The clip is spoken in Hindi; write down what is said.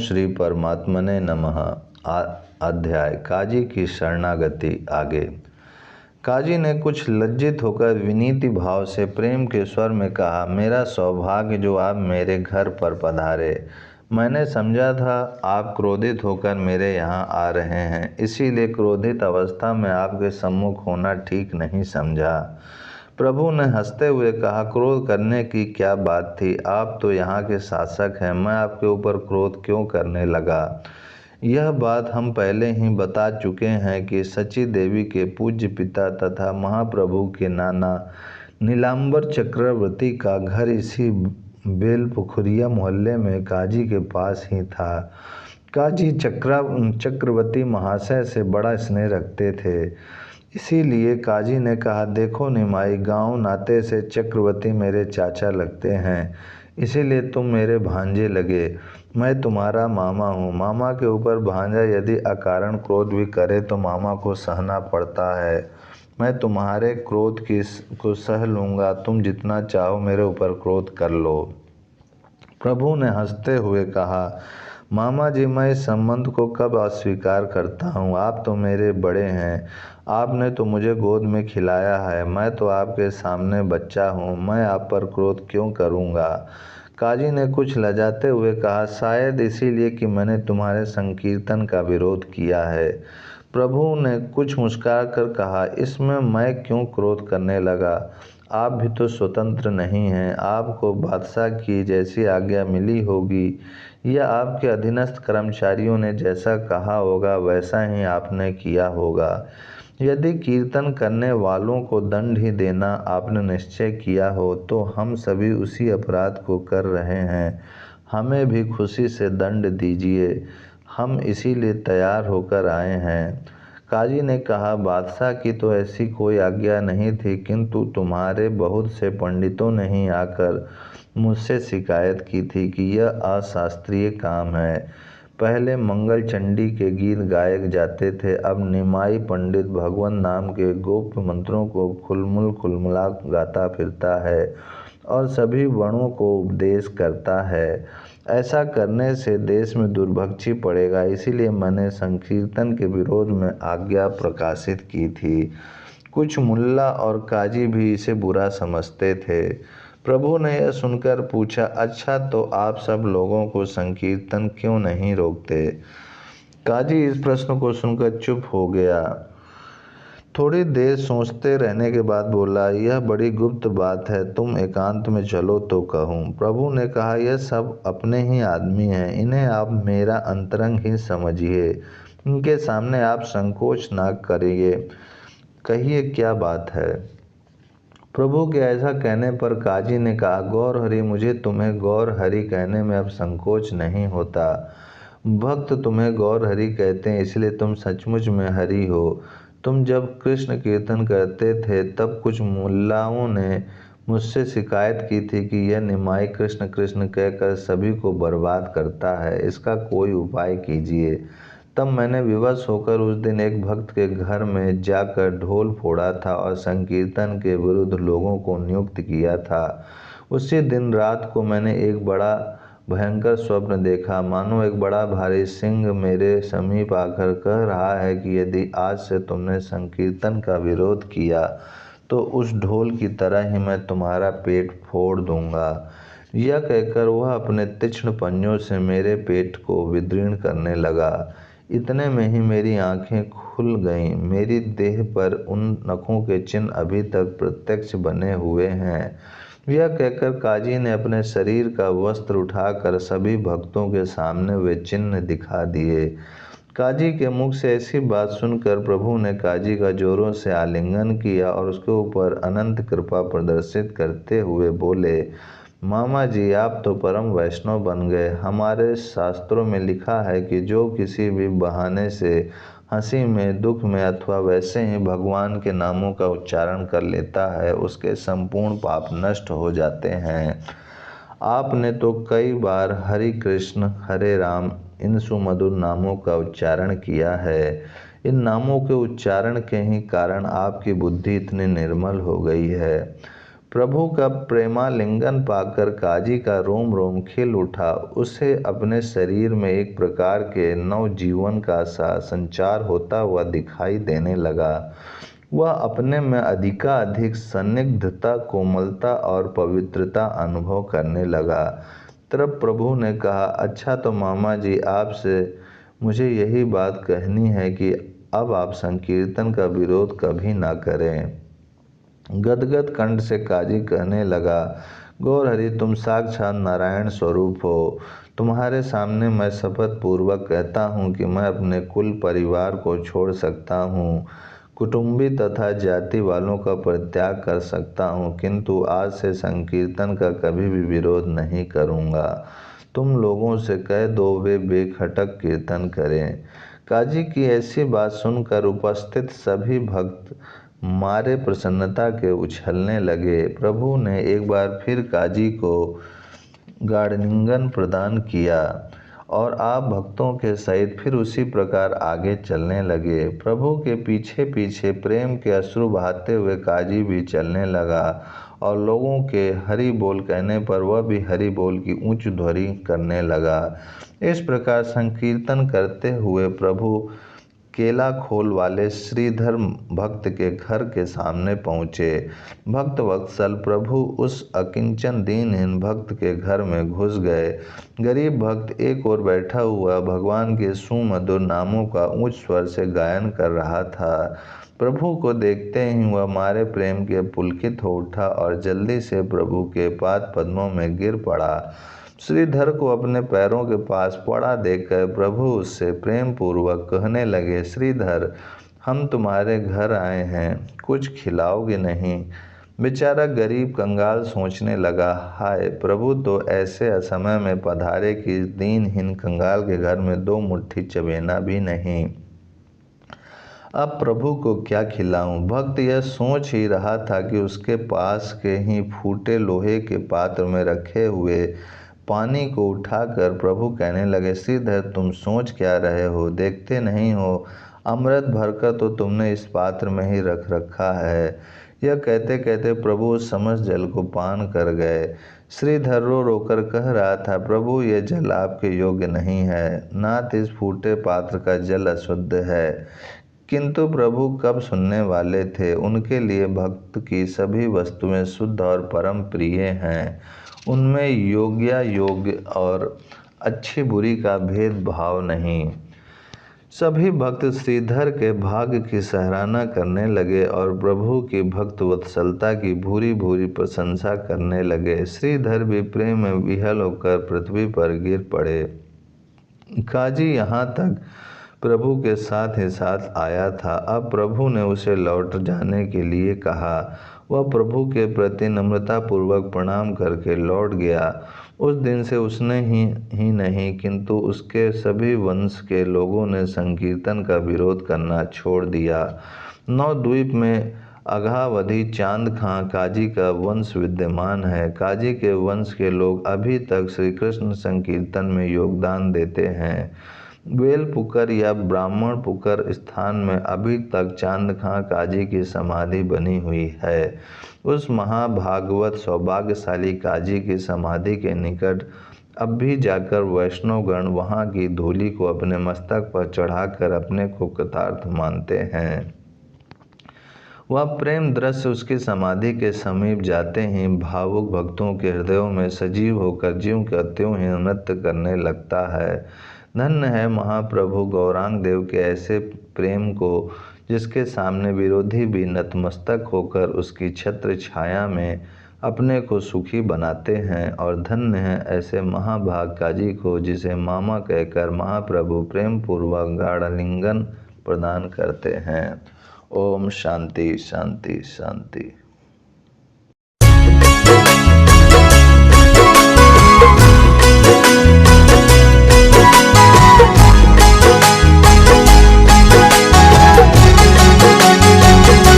श्री परमात्मने नमः। अध्याय काजी की शरणागति। आगे काजी ने कुछ लज्जित होकर विनीत भाव से प्रेम के स्वर में कहा, मेरा सौभाग्य जो आप मेरे घर पर पधारे। मैंने समझा था आप क्रोधित होकर मेरे यहाँ आ रहे हैं, इसीलिए क्रोधित अवस्था में आपके सम्मुख होना ठीक नहीं समझा। प्रभु ने हंसते हुए कहा, क्रोध करने की क्या बात थी, आप तो यहाँ के शासक हैं, मैं आपके ऊपर क्रोध क्यों करने लगा। यह बात हम पहले ही बता चुके हैं कि सची देवी के पूज्य पिता तथा महाप्रभु के नाना नीलांबर चक्रवर्ती का घर इसी बेलपुखुरिया मोहल्ले में काजी के पास ही था। काजी चक्रवर्ती महाशय से बड़ा स्नेह रखते थे, इसीलिए काजी ने कहा, देखो निमाई, गांव नाते से चक्रवर्ती मेरे चाचा लगते हैं, इसीलिए तुम मेरे भांजे लगे। मैं तुम्हारा मामा हूँ। मामा के ऊपर भांजा यदि अकारण क्रोध भी करे तो मामा को सहना पड़ता है। मैं तुम्हारे क्रोध को सह लूँगा, तुम जितना चाहो मेरे ऊपर क्रोध कर लो। प्रभु ने हंसते हुए कहा, मामा जी, मैं इस संबंध को कब अस्वीकार करता हूँ। आप तो मेरे बड़े हैं, आपने तो मुझे गोद में खिलाया है, मैं तो आपके सामने बच्चा हूँ, मैं आप पर क्रोध क्यों करूँगा। काजी ने कुछ लजाते हुए कहा, शायद इसीलिए कि मैंने तुम्हारे संकीर्तन का विरोध किया है। प्रभु ने कुछ मुस्कुरा कर कहा, इसमें मैं क्यों क्रोध करने लगा, आप भी तो स्वतंत्र नहीं हैं। आपको बादशाह की जैसी आज्ञा मिली होगी या आपके अधीनस्थ कर्मचारियों ने जैसा कहा होगा वैसा ही आपने किया होगा। यदि कीर्तन करने वालों को दंड ही देना आपने निश्चय किया हो तो हम सभी उसी अपराध को कर रहे हैं, हमें भी खुशी से दंड दीजिए, हम इसीलिए तैयार होकर आए हैं। काजी ने कहा, बादशाह की तो ऐसी कोई आज्ञा नहीं थी, किंतु तुम्हारे बहुत से पंडितों ने ही आकर मुझसे शिकायत की थी कि यह अशास्त्रीय काम है। पहले मंगल चंडी के गीत गाए जाते थे, अब निमाई पंडित भगवान नाम के गोप्य मंत्रों को खुलमुला गाता फिरता है और सभी वर्णों को उपदेश करता है। ऐसा करने से देश में दुर्भिक्ष पड़ेगा, इसीलिए मैंने संकीर्तन के विरोध में आज्ञा प्रकाशित की थी। कुछ मुल्ला और काजी भी इसे बुरा समझते थे। प्रभु ने यह सुनकर पूछा, अच्छा तो आप सब लोगों को संकीर्तन क्यों नहीं रोकते। काजी इस प्रश्न को सुनकर चुप हो गया। थोड़ी देर सोचते रहने के बाद बोला, यह बड़ी गुप्त बात है, तुम एकांत में चलो तो कहूँ। प्रभु ने कहा, यह सब अपने ही आदमी हैं, इन्हें आप मेरा अंतरंग ही समझिए, इनके सामने आप संकोच ना करिए, कहिए क्या बात है। प्रभु के ऐसा कहने पर काजी ने कहा, गौर हरि, मुझे तुम्हें गौर हरि कहने में अब संकोच नहीं होता। भक्त तुम्हें गौर हरि कहते हैं, इसलिए तुम सचमुच में हरि हो। तुम जब कृष्ण कीर्तन करते थे तब कुछ मुल्लाओं ने मुझसे शिकायत की थी कि यह निमाई कृष्ण कृष्ण कहकर सभी को बर्बाद करता है, इसका कोई उपाय कीजिए। तब मैंने विवश होकर उस दिन एक भक्त के घर में जाकर ढोल फोड़ा था और संकीर्तन के विरुद्ध लोगों को नियुक्त किया था। उसी दिन रात को मैंने एक बड़ा भयंकर स्वप्न देखा, मानो एक बड़ा भारी सिंह मेरे समीप आकर कह रहा है कि यदि आज से तुमने संकीर्तन का विरोध किया तो उस ढोल की तरह ही मैं तुम्हारा पेट फोड़ दूंगा। यह कहकर वह अपने तीक्ष्ण पंजों से मेरे पेट को विदीर्ण करने लगा। इतने में ही मेरी आंखें खुल गईं। मेरी देह पर उन नखों के चिन्ह अभी तक प्रत्यक्ष बने हुए हैं। यह कहकर काजी ने अपने शरीर का वस्त्र उठाकर सभी भक्तों के सामने वे चिन्ह दिखा दिए। काजी के मुख से ऐसी बात सुनकर प्रभु ने काजी का जोरों से आलिंगन किया और उसके ऊपर अनंत कृपा प्रदर्शित करते हुए बोले, मामा जी, आप तो परम वैष्णव बन गए। हमारे शास्त्रों में लिखा है कि जो किसी भी बहाने से हंसी में, दुख में अथवा वैसे ही भगवान के नामों का उच्चारण कर लेता है, उसके संपूर्ण पाप नष्ट हो जाते हैं। आपने तो कई बार हरि कृष्ण हरे राम इन सुमधुर नामों का उच्चारण किया है। इन नामों के उच्चारण के ही कारण आपकी बुद्धि इतनी निर्मल हो गई है। प्रभु का प्रेमालिंगन पाकर काजी का रोम रोम खिल उठा। उसे अपने शरीर में एक प्रकार के नवजीवन का सा संचार होता हुआ दिखाई देने लगा। वह अपने में अधिकाधिक संदिग्धता, कोमलता और पवित्रता अनुभव करने लगा। तब प्रभु ने कहा, अच्छा तो मामा जी, आपसे मुझे यही बात कहनी है कि अब आप संकीर्तन का विरोध कभी ना करें। गदगद कंठ से काजी कहने लगा, गौरहरि, तुम साक्षात नारायण स्वरूप हो। तुम्हारे सामने मैं शपथ पूर्वक कहता हूँ कि मैं अपने कुल परिवार को छोड़ सकता हूँ, कुटुंबी तथा जाति वालों का परित्याग कर सकता हूँ, किंतु आज से संकीर्तन का कभी भी विरोध नहीं करूँगा। तुम लोगों से कह दो वे बेखटक कीर्तन करें। काजी की ऐसी बात सुनकर उपस्थित सभी भक्त मारे प्रसन्नता के उछलने लगे। प्रभु ने एक बार फिर काजी को गाढ़लिंगन प्रदान किया और आप भक्तों के सहित फिर उसी प्रकार आगे चलने लगे। प्रभु के पीछे पीछे प्रेम के अश्रु बहाते हुए काजी भी चलने लगा और लोगों के हरि बोल कहने पर वह भी हरि बोल की ऊंच ध्वनि करने लगा। इस प्रकार संकीर्तन करते हुए प्रभु केला खोल वाले श्रीधर भक्त के घर के सामने पहुँचे। भक्त वत्सल प्रभु उस अकिंचन दीनहीन भक्त के घर में घुस गए। गरीब भक्त एक ओर बैठा हुआ भगवान के सुमधुर नामों का उच्च स्वर से गायन कर रहा था। प्रभु को देखते ही वह मारे प्रेम के पुलकित हो उठा और जल्दी से प्रभु के पाद पद्मों में गिर पड़ा। श्रीधर को अपने पैरों के पास पड़ा देखकर प्रभु उससे प्रेम पूर्वक कहने लगे, श्रीधर, हम तुम्हारे घर आए हैं, कुछ खिलाओगे नहीं? बेचारा गरीब कंगाल सोचने लगा, हाय प्रभु तो ऐसे असमय में पधारे कि दीनहीन कंगाल के घर में 2 मुट्ठी चबेना भी नहीं। अब प्रभु को क्या खिलाऊं? भक्त यह सोच ही रहा था कि उसके पास के ही फूटे लोहे के पात्र में रखे हुए पानी को उठाकर प्रभु कहने लगे, श्रीधर, तुम सोच क्या रहे हो? देखते नहीं हो अमृत भरकर तो तुमने इस पात्र में ही रख रखा है। यह कहते कहते प्रभु उस समस्त जल को पान कर गए। श्रीधर रो रोकर कह रहा था, प्रभु यह जल आपके योग्य नहीं है, नाथ इस फूटे पात्र का जल अशुद्ध है। किंतु प्रभु कब सुनने वाले थे? उनके लिए भक्त की सभी वस्तुएं शुद्ध और परम प्रिय हैं। उनमें योग्य और अच्छी बुरी का भेदभाव नहीं। सभी भक्त श्रीधर के भाग्य की सराहना करने लगे और प्रभु की भक्त वत्सलता की भूरी भूरी प्रशंसा करने लगे। श्रीधर भी प्रेम में विह्वल होकर पृथ्वी पर गिर पड़े। काजी यहाँ तक प्रभु के साथ ही साथ आया था। अब प्रभु ने उसे लौट जाने के लिए कहा। वह प्रभु के प्रति नम्रतापूर्वक प्रणाम करके लौट गया। उस दिन से उसने ही नहीं किंतु उसके सभी वंश के लोगों ने संकीर्तन का विरोध करना छोड़ दिया। नवद्वीप में अघावधि चांद खां काजी का वंश विद्यमान है। काजी के वंश के लोग अभी तक श्री कृष्ण संकीर्तन में योगदान देते हैं। बेलपुकर या ब्राह्मण पुकर स्थान में अभी तक चांद खां काजी की समाधि बनी हुई है। उस महाभागवत सौभाग्यशाली काजी की समाधि के निकट अब भी जाकर वैष्णवगण वहाँ की धूलि को अपने मस्तक पर चढ़ाकर अपने को कृतार्थ मानते हैं। वह प्रेम दृश्य उसकी समाधि के समीप जाते ही भावुक भक्तों के हृदयों में सजीव होकर ज्यों का त्यों ही नृत्य करने लगता है। धन्य है महाप्रभु गौरांग देव के ऐसे प्रेम को जिसके सामने विरोधी भी नतमस्तक होकर उसकी छत्र छाया में अपने को सुखी बनाते हैं, और धन्य है ऐसे महाभाग काजी को जिसे मामा कहकर महाप्रभु प्रेम पूर्वक गाढ़लिंगन प्रदान करते हैं। ओम शांति शांति शांति।